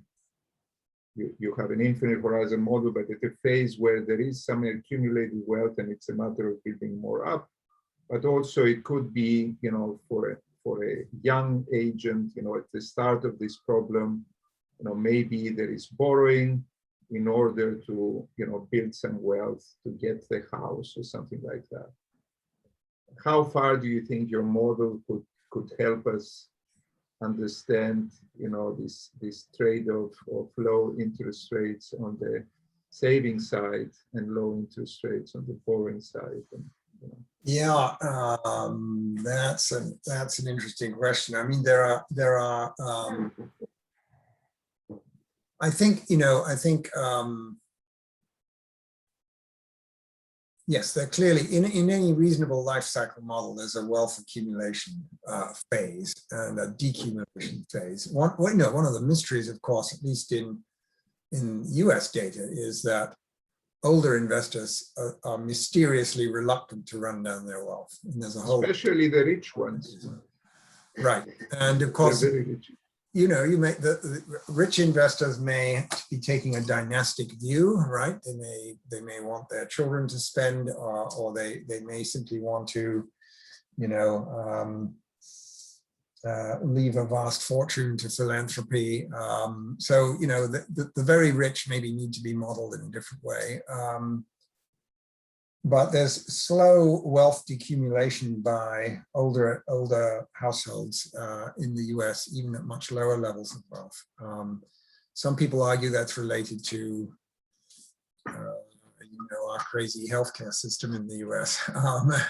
you have an infinite horizon model, but at a phase where there is some accumulated wealth and it's a matter of building more up. But also it could be, you know, for a young agent, you know, at the start of this problem, you know, maybe there is borrowing in order to, you know, build some wealth to get the house or something like that. How far do you think your model could help us understand, this trade-off of low interest rates on the saving side and low interest rates on the borrowing side. And, yeah, that's an interesting question. I mean, there are. I think yes, there clearly in any reasonable life cycle model, there's a wealth accumulation phase and a decumulation phase. One of the mysteries, of course, at least in US data, is that older investors are mysteriously reluctant to run down their wealth. And there's a whole, especially the rich ones. Right. And of course, you may, the rich investors may be taking a dynastic view, right? They may want their children to spend, or they may simply want to, leave a vast fortune to philanthropy. So, the very rich maybe need to be modeled in a different way. But there's slow wealth decumulation by older households in the US, even at much lower levels of wealth. Some people argue that's related to our crazy healthcare system in the US.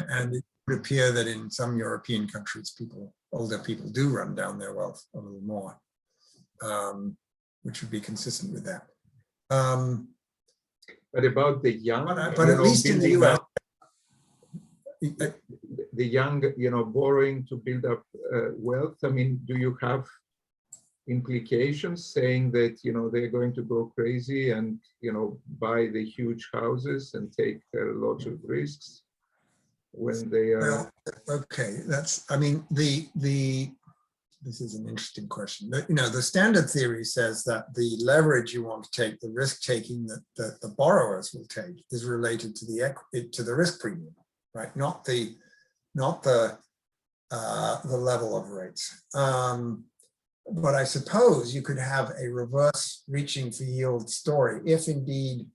And it would appear that in some European countries, older people do run down their wealth a little more, which would be consistent with that. But about the young, but at least in the US, the young, borrowing to build up wealth. I mean, do you have implications saying that they're going to go crazy and buy the huge houses and take lots of risks when they are? Well, okay, this is an interesting question. The standard theory says that the leverage you want to take, the risk taking that the borrowers will take, is related to the risk premium, right? Not the level of rates. But I suppose you could have a reverse reaching for yield story if indeed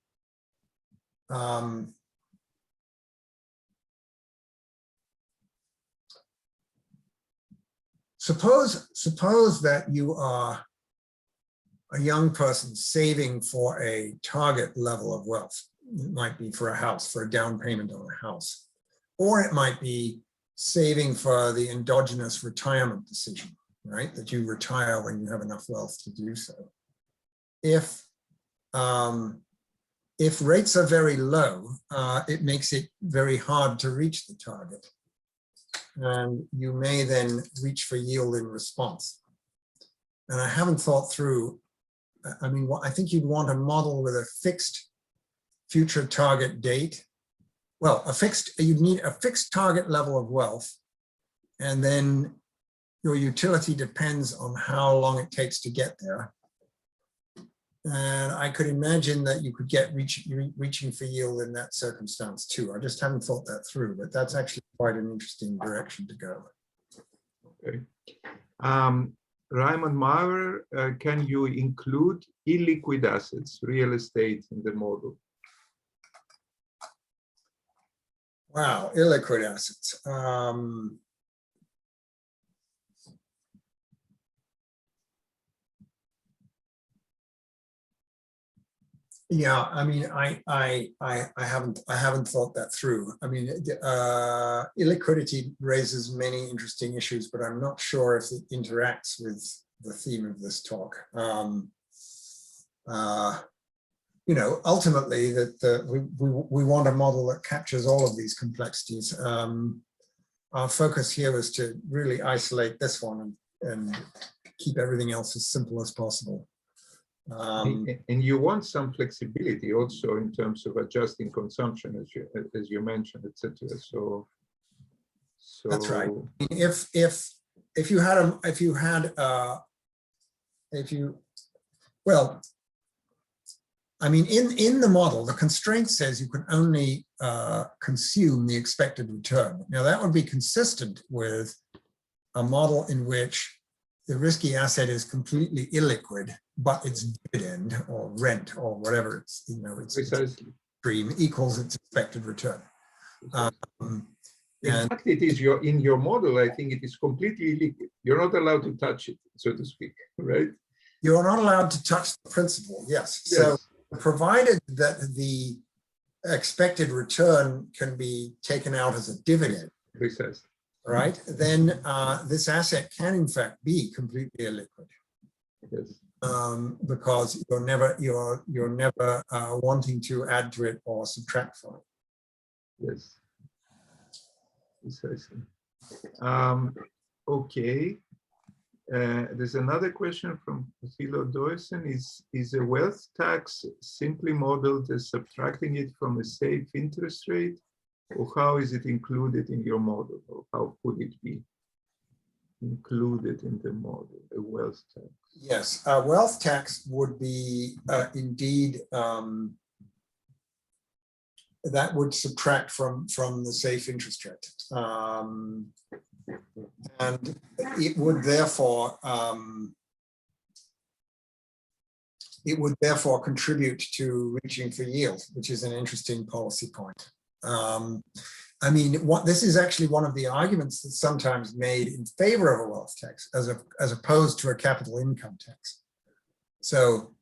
Suppose that you are a young person saving for a target level of wealth. It might be for a house, for a down payment on a house, or it might be saving for the endogenous retirement decision, right? That you retire when you have enough wealth to do so. If rates are very low, it makes it very hard to reach the target. And you may then reach for yield in response. And I haven't thought through, I mean, I think you'd want a model with a fixed future target date. Well, you'd need a fixed target level of wealth, and then your utility depends on how long it takes to get there. And I could imagine that you could get reaching for yield in that circumstance too. I just haven't thought that through, but that's actually quite an interesting direction to go. Okay. Raymond Maurer, can you include illiquid assets, real estate, in the model? Wow, illiquid assets. Yeah, I mean, I haven't thought that through. I mean, illiquidity raises many interesting issues, but I'm not sure if it interacts with the theme of this talk. Ultimately, we want a model that captures all of these complexities. Our focus here was to really isolate this one and keep everything else as simple as possible. And you want some flexibility also in terms of adjusting consumption, as you mentioned, etc. So that's right. Well, I mean, in the model, the constraint says you can only consume the expected return. Now, that would be consistent with a model in which the risky asset is completely illiquid, but its dividend or rent or whatever its stream equals its expected return. In fact, it is in your model, I think it is completely liquid. You're not allowed to touch it, so to speak, right? You're not allowed to touch the principal, yes. Yes. So provided that the expected return can be taken out as a dividend, Precisely. right? Then this asset can in fact be completely illiquid. Yes. Because you're never wanting to add to it or subtract from it. Yes. Precisely. Okay. There's another question from Philo Doyson. Is a wealth tax simply modeled as subtracting it from a safe interest rate, or how is it included in your model, or how could it be included in the model, a wealth tax? Yes, a wealth tax would be indeed that would subtract from the safe interest rate, and it would therefore contribute to reaching for yield, which is an interesting policy point. I mean, this is actually one of the arguments that's sometimes made in favor of a wealth tax as opposed to a capital income tax. So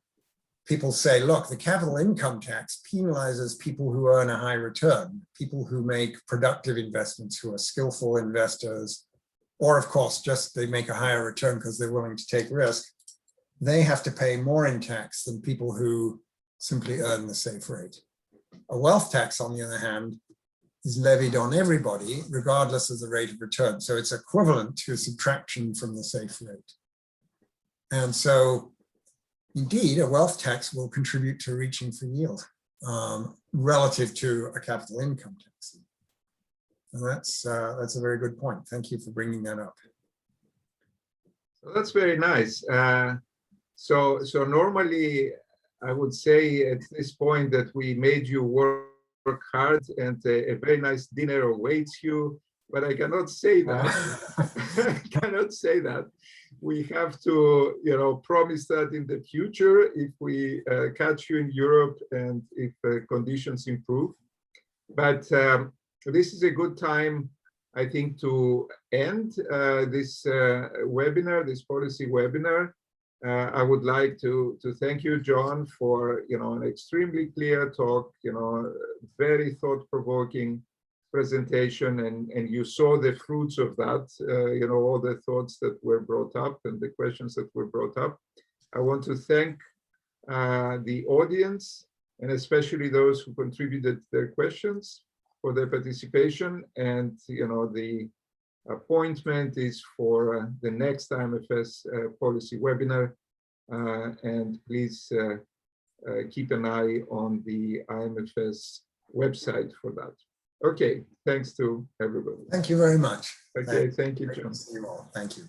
people say, look, the capital income tax penalizes people who earn a high return, people who make productive investments, who are skillful investors, or of course, just they make a higher return because they're willing to take risk. They have to pay more in tax than people who simply earn the safe rate. A wealth tax, on the other hand, is levied on everybody, regardless of the rate of return. So it's equivalent to subtraction from the safe rate. And so, indeed, a wealth tax will contribute to reaching for yield relative to a capital income tax. And that's a very good point. Thank you for bringing that up. So that's very nice. So normally, I would say at this point that we made you work hard and a very nice dinner awaits you, but I cannot say that. I cannot say that. We have to, promise that in the future if we catch you in Europe and if conditions improve. But this is a good time, I think, to end this webinar, this policy webinar. I would like to thank you, John, for an extremely clear talk, very thought-provoking presentation, and you saw the fruits of that, all the thoughts that were brought up and the questions that were brought up. I want to thank the audience, and especially those who contributed their questions, for their participation. And the appointment is for the next IMFS policy webinar, and please keep an eye on the IMFS website for that. Okay, thanks to everybody. Thank you very much. Okay, thank you, John. See you all. Thank you.